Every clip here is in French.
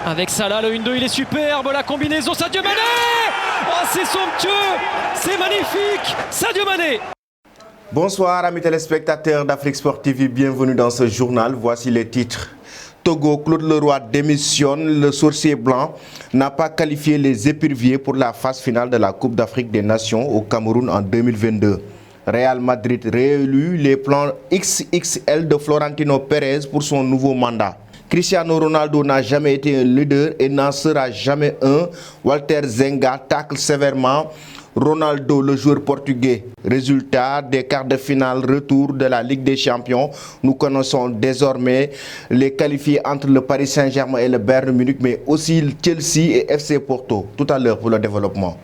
Avec Salah, le 1-2, il est superbe, la combinaison, Sadio Mané. Oh, c'est somptueux, c'est magnifique, Sadio Mané. Bonsoir amis téléspectateurs d'Afrique Sport TV, bienvenue dans ce journal, voici les titres. Togo, Claude Leroy démissionne, le sorcier blanc n'a pas qualifié les éperviers pour la phase finale de la Coupe d'Afrique des Nations au Cameroun en 2022. Real Madrid réélu, les plans XXL de Florentino Pérez pour son nouveau mandat. Cristiano Ronaldo n'a jamais été un leader et n'en sera jamais un. Walter Zenga tacle sévèrement Ronaldo, le joueur portugais. Résultat des quarts de finale retour de la Ligue des Champions. Nous connaissons désormais les qualifiés entre le Paris Saint-Germain et le Bayern Munich, mais aussi Chelsea et FC Porto. Tout à l'heure pour le développement.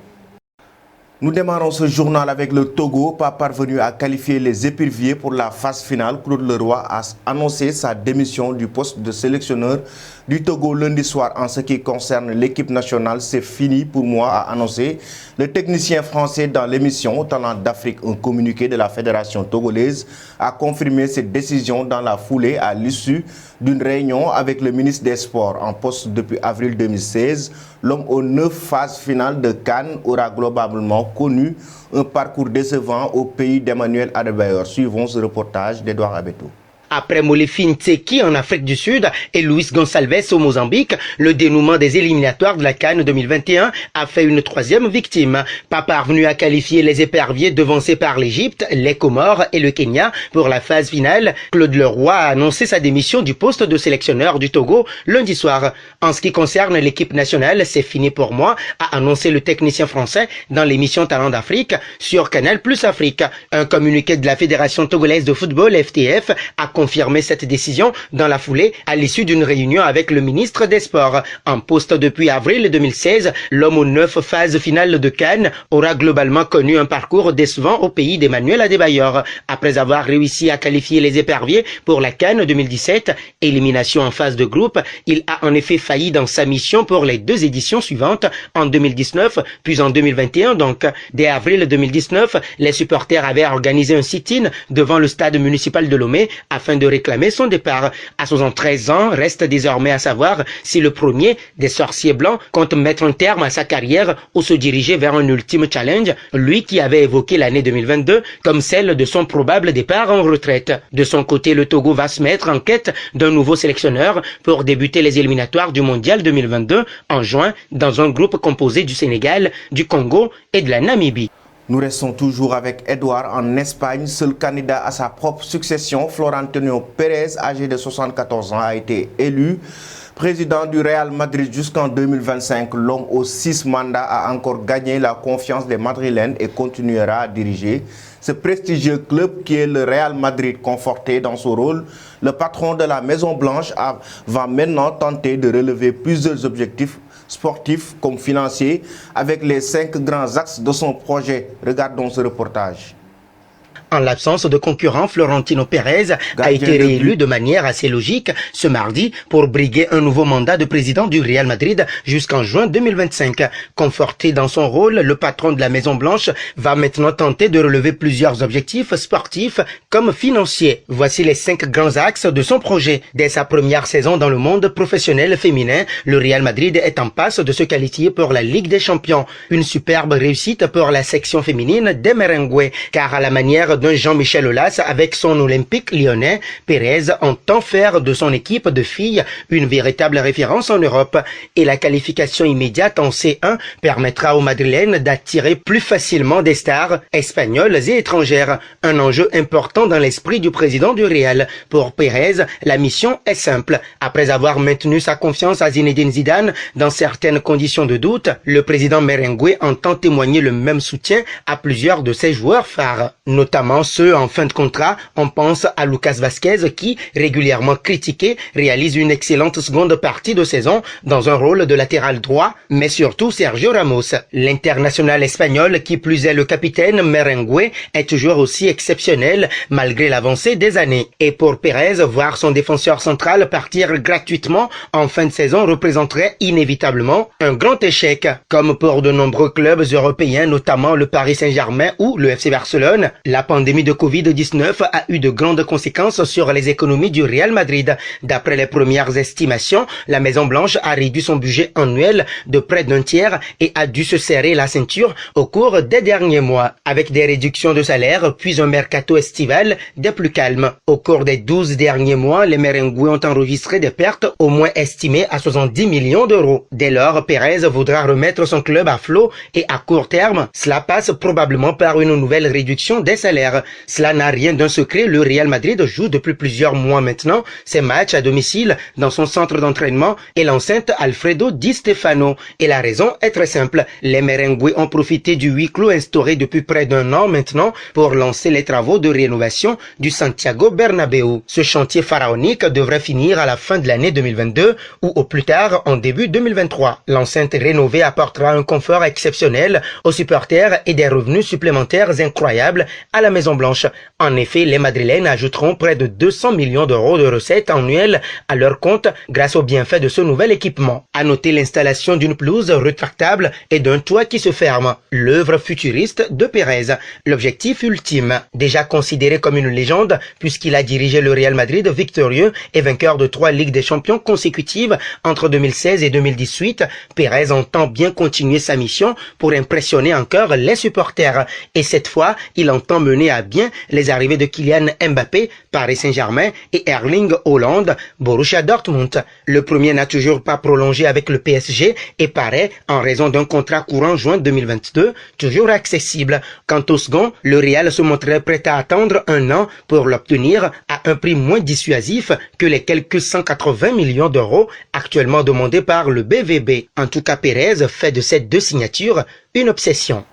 Nous démarrons ce journal avec le Togo, pas parvenu à qualifier les éperviers pour la phase finale. Claude Leroy a annoncé sa démission du poste de sélectionneur du Togo lundi soir. En ce qui concerne l'équipe nationale, c'est fini pour moi, a annoncé le technicien français dans l'émission Talent d'Afrique. Un communiqué de la fédération togolaise a confirmé cette décision dans la foulée à l'issue d'une réunion avec le ministre des Sports en poste depuis avril 2016. L'homme aux 9 phases finales de Cannes aura globalement connu un parcours décevant au pays d'Emmanuel Adebayor. Suivons ce reportage d'Edouard Abeto. Après Molefine Tseki en Afrique du Sud et Luis Gonçalves au Mozambique, le dénouement des éliminatoires de la CAN 2021 a fait une troisième victime. Pas parvenu à qualifier les éperviers devancés par l'Égypte, les Comores et le Kenya pour la phase finale, Claude Leroy a annoncé sa démission du poste de sélectionneur du Togo lundi soir. En ce qui concerne l'équipe nationale, c'est fini pour moi, a annoncé le technicien français dans l'émission Talent d'Afrique sur Canal Plus Afrique. Un communiqué de la Fédération togolaise de football, FTF, a confirmé cette décision dans la foulée à l'issue d'une réunion avec le ministre des Sports. En poste depuis avril 2016, l'homme aux 9 phases finales de Cannes aura globalement connu un parcours décevant au pays d'Emmanuel Adebayor. Après avoir réussi à qualifier les éperviers pour la Cannes 2017, élimination en phase de groupe, il a en effet failli dans sa mission pour les 2 éditions suivantes, en 2019 puis en 2021 donc. Dès avril 2019, les supporters avaient organisé un sit-in devant le stade municipal de Lomé afin de réclamer son départ. À 73 ans, reste désormais à savoir si le premier des sorciers blancs compte mettre un terme à sa carrière ou se diriger vers un ultime challenge, lui qui avait évoqué l'année 2022 comme celle de son probable départ en retraite. De son côté, le Togo va se mettre en quête d'un nouveau sélectionneur pour débuter les éliminatoires du Mondial 2022 en juin dans un groupe composé du Sénégal, du Congo et de la Namibie. Nous restons toujours avec Edouard en Espagne. Seul candidat à sa propre succession, Florentino Pérez, âgé de 74 ans, a été élu président du Real Madrid jusqu'en 2025. L'homme aux 6 mandats a encore gagné la confiance des Madrilènes et continuera à diriger ce prestigieux club qui est le Real Madrid. Conforté dans son rôle, le patron de la Maison Blanche va maintenant tenter de relever plusieurs objectifs sportifs comme financiers avec les 5 grands axes de son projet. Regardons ce reportage. En l'absence de concurrent, Florentino Pérez a été réélu de manière assez logique ce mardi pour briguer un nouveau mandat de président du Real Madrid jusqu'en juin 2025. Conforté dans son rôle, le patron de la Maison Blanche va maintenant tenter de relever plusieurs objectifs sportifs comme financiers. Voici les 5 grands axes de son projet. Dès sa première saison dans le monde professionnel féminin, le Real Madrid est en passe de se qualifier pour la Ligue des Champions. Une superbe réussite pour la section féminine des Merengues, car à la manière d'un Jean-Michel Aulas avec son Olympique lyonnais, Pérez entend faire de son équipe de filles une véritable référence en Europe. Et la qualification immédiate en C1 permettra aux Madrilènes d'attirer plus facilement des stars espagnoles et étrangères. Un enjeu important dans l'esprit du président du Real. Pour Pérez, la mission est simple. Après avoir maintenu sa confiance à Zinedine Zidane dans certaines conditions de doute, le président merengue entend témoigner le même soutien à plusieurs de ses joueurs phares, notamment ceux en fin de contrat. On pense à Lucas Vazquez qui, régulièrement critiqué, réalise une excellente seconde partie de saison dans un rôle de latéral droit, mais surtout Sergio Ramos. L'international espagnol, qui plus est le capitaine merengue, est toujours aussi exceptionnel malgré l'avancée des années. Et pour Pérez, voir son défenseur central partir gratuitement en fin de saison représenterait inévitablement un grand échec. Comme pour de nombreux clubs européens, notamment le Paris Saint-Germain ou le FC Barcelone, la pandémie pandémie de Covid-19 a eu de grandes conséquences sur les économies du Real Madrid. D'après les premières estimations, la Maison-Blanche a réduit son budget annuel de près d'un tiers et a dû se serrer la ceinture au cours des derniers mois, avec des réductions de salaire puis un mercato estival des plus calmes. Au cours des 12 derniers mois, les Merengues ont enregistré des pertes au moins estimées à 70 millions d'euros. Dès lors, Pérez voudra remettre son club à flot et à court terme, cela passe probablement par une nouvelle réduction des salaires. Cela n'a rien d'un secret, le Real Madrid joue depuis plusieurs mois maintenant ses matchs à domicile dans son centre d'entraînement et l'enceinte Alfredo Di Stefano. Et la raison est très simple, les Merengues ont profité du huis clos instauré depuis près d'un an maintenant pour lancer les travaux de rénovation du Santiago Bernabéu. Ce chantier pharaonique devrait finir à la fin de l'année 2022 ou au plus tard en début 2023. L'enceinte rénovée apportera un confort exceptionnel aux supporters et des revenus supplémentaires incroyables à la Maison-Blanche. En effet, les Madrilènes ajouteront près de 200 millions d'euros de recettes annuelles à leur compte grâce aux bienfaits de ce nouvel équipement. À noter l'installation d'une pelouse rétractable et d'un toit qui se ferme, l'œuvre futuriste de Pérez. L'objectif ultime, déjà considéré comme une légende puisqu'il a dirigé le Real Madrid victorieux et vainqueur de 3 Ligues des Champions consécutives entre 2016 et 2018, Pérez entend bien continuer sa mission pour impressionner encore les supporters. Et cette fois, il entend mener à bien les arrivées de Kylian Mbappé, Paris Saint-Germain, et Erling Haaland, Borussia Dortmund. Le premier n'a toujours pas prolongé avec le PSG et paraît, en raison d'un contrat courant juin 2022, toujours accessible. Quant au second, le Real se montrait prêt à attendre un an pour l'obtenir à un prix moins dissuasif que les quelques 180 millions d'euros actuellement demandés par le BVB. En tout cas, Pérez fait de ces deux signatures une obsession.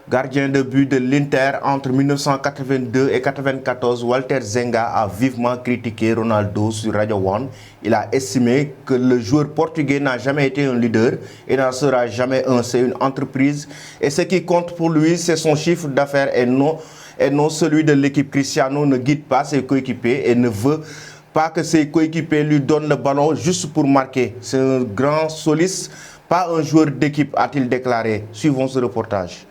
Gardien de but de l'Inter entre 1982 et 1994, Walter Zenga a vivement critiqué Ronaldo sur Radio One. Il a estimé que le joueur portugais n'a jamais été un leader et n'en sera jamais un. C'est une entreprise et ce qui compte pour lui, c'est son chiffre d'affaires et non celui de l'équipe. Cristiano ne guide pas ses coéquipiers et ne veut pas que ses coéquipiers lui donnent le ballon juste pour marquer. C'est un grand soliste, pas un joueur d'équipe, a-t-il déclaré. Suivons ce reportage.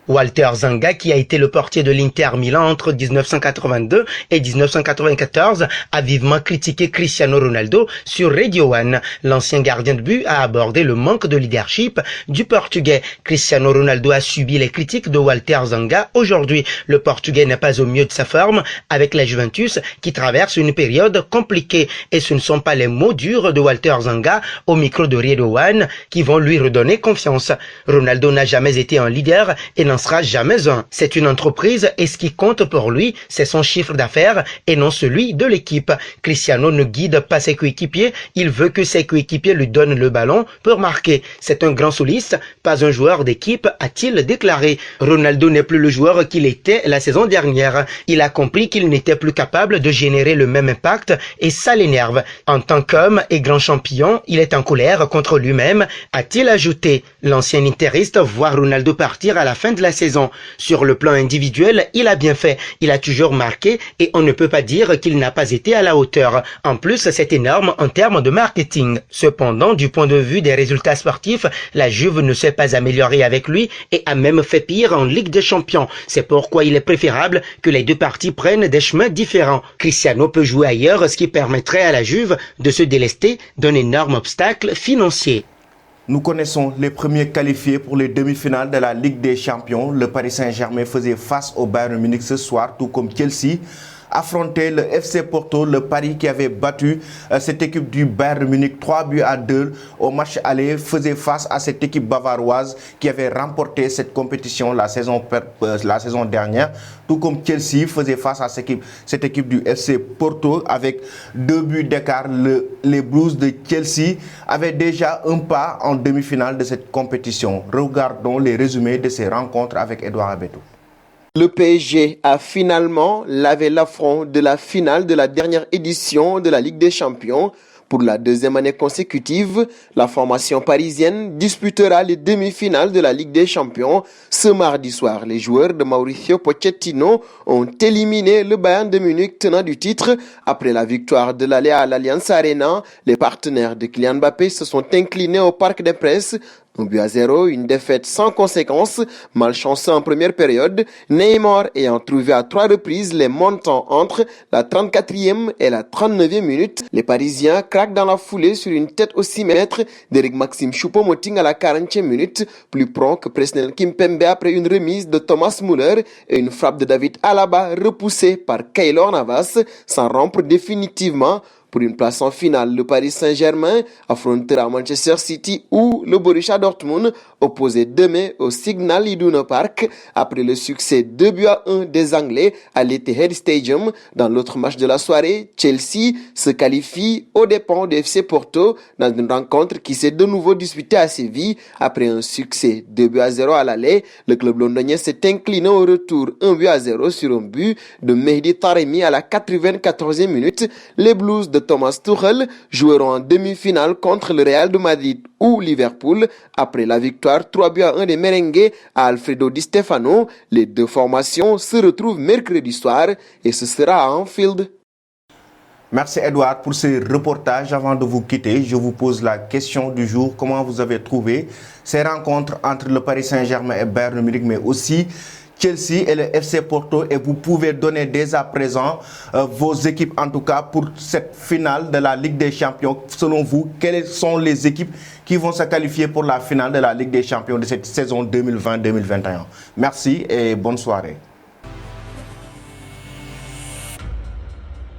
Walter Zenga, qui a été le portier de l'Inter Milan entre 1982 et 1994, a vivement critiqué Cristiano Ronaldo sur Radio One. L'ancien gardien de but a abordé le manque de leadership du Portugais. Cristiano Ronaldo a subi les critiques de Walter Zenga. Aujourd'hui, le Portugais n'est pas au mieux de sa forme avec la Juventus qui traverse une période compliquée. Et ce ne sont pas les mots durs de Walter Zenga au micro de Radio One qui vont lui redonner confiance. Ronaldo n'a jamais été un leader et n'en sera jamais un. C'est une entreprise et ce qui compte pour lui, c'est son chiffre d'affaires et non celui de l'équipe. Cristiano ne guide pas ses coéquipiers, il veut que ses coéquipiers lui donnent le ballon pour marquer. C'est un grand soliste, pas un joueur d'équipe, a-t-il déclaré. Ronaldo n'est plus le joueur qu'il était la saison dernière. Il a compris qu'il n'était plus capable de générer le même impact et ça l'énerve. En tant qu'homme et grand champion, il est en colère contre lui-même, a-t-il ajouté. L'ancien interiste voit Ronaldo partir à la fin de la saison. Sur le plan individuel, il a bien fait. Il a toujours marqué et on ne peut pas dire qu'il n'a pas été à la hauteur. En plus, c'est énorme en termes de marketing. Cependant, du point de vue des résultats sportifs, la Juve ne s'est pas améliorée avec lui et a même fait pire en Ligue des Champions. C'est pourquoi il est préférable que les deux parties prennent des chemins différents. Cristiano peut jouer ailleurs, ce qui permettrait à la Juve de se délester d'un énorme obstacle financier. Nous connaissons les premiers qualifiés pour les demi-finales de la Ligue des Champions. Le Paris Saint-Germain faisait face au Bayern Munich ce soir, tout comme Chelsea affrontait le FC Porto, le Paris qui avait battu cette équipe du Bayern Munich 3-2 au match aller, faisait face à cette équipe bavaroise qui avait remporté cette compétition la saison dernière, tout comme Chelsea faisait face à cette équipe du FC Porto avec 2 buts d'écart. Les Blues de Chelsea avaient déjà un pas en demi-finale de cette compétition. Regardons les résumés de ces rencontres avec Edouard Abetou. Le PSG a finalement lavé l'affront de la finale de la dernière édition de la Ligue des Champions. Pour la deuxième année consécutive, la formation parisienne disputera les demi-finales de la Ligue des Champions. Ce mardi soir, les joueurs de Mauricio Pochettino ont éliminé le Bayern de Munich, tenant du titre. Après la victoire de l'aller à l'Allianz Arena, les partenaires de Kylian Mbappé se sont inclinés au Parc des Princes 1-0, une défaite sans conséquence, malchanceux en première période, Neymar ayant trouvé à 3 reprises les montants entre la 34e et la 39e minute. Les Parisiens craquent dans la foulée sur une tête au 6 mètres d'Eric Maxime Choupo-Moting à la 40e minute, plus prompt que Presnel Kimpembe après une remise de Thomas Müller et une frappe de David Alaba repoussée par Keylor Navas sans rompre définitivement. Pour une place en finale, le Paris Saint-Germain affrontera Manchester City ou le Borussia Dortmund, opposé demain au Signal Iduna Park après le succès 2-1 des Anglais à l'Etihad Stadium. Dans l'autre match de la soirée, Chelsea se qualifie aux dépens du FC Porto dans une rencontre qui s'est de nouveau disputée à Séville. Après un succès 2-0 à l'aller, le club londonien s'est incliné au retour 1-0 sur un but de Mehdi Taremi à la 94e minute. Les Blues de Thomas Tuchel joueront en demi-finale contre le Real de Madrid ou Liverpool après la victoire 3-1 des Merengues à Alfredo Di Stefano. Les deux formations se retrouvent mercredi soir et ce sera à Anfield. Merci Edouard pour ce reportage. Avant de vous quitter, je vous pose la question du jour. Comment vous avez trouvé ces rencontres entre le Paris Saint-Germain et Bayern Munich, mais aussi Chelsea et le FC Porto, et vous pouvez donner dès à présent vos équipes, en tout cas pour cette finale de la Ligue des Champions. Selon vous, quelles sont les équipes qui vont se qualifier pour la finale de la Ligue des Champions de cette saison 2020-2021? Merci et bonne soirée.